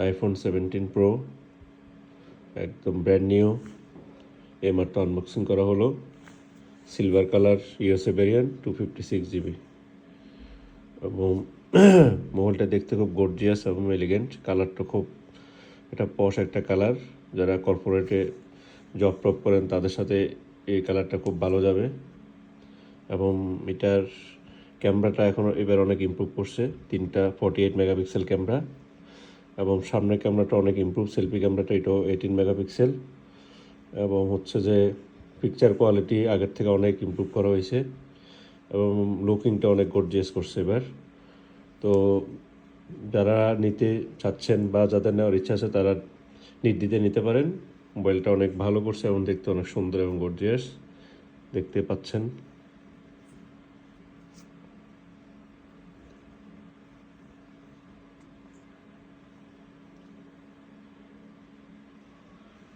IPhone 17 pro একদম brand new, এইমাত্র unboxing করা হলো। Silver colour USA variant 256 GB এবং মোবাইলটা দেখতে খুব গর্জিয়াস এবং এলিগেন্ট। কালারটা খুব এটা পশ একটা কালার, যারা কর্পোরেটে জব টপ করেন তাদের সাথে এই কালারটা খুব ভালো যাবে। এবং এটার ক্যামেরাটা এবার অনেক ইমপ্রুভ করছে, 3টা 48 মেগাপিক্সেল ক্যামেরা এবং সামনের ক্যামেরাটা অনেক ইমপ্রুভ, সেলফি ক্যামেরাটা এটাও 18 মেগাপিক্সেল এবং হচ্ছে যে পিকচার কোয়ালিটি আগের থেকে অনেক ইমপ্রুভ করা হয়েছে এবং লুকিংটা অনেক গর্জিয়াস করছে এবার। তো যারা নিতে চাচ্ছেন বা যাদের নেওয়ার ইচ্ছা আছে তারা নির্দ্বিধে নিতে পারেন। মোবাইলটা অনেক ভালো করছে এবং দেখতে অনেক সুন্দর এবং গর্জিয়াস দেখতে পাচ্ছেন।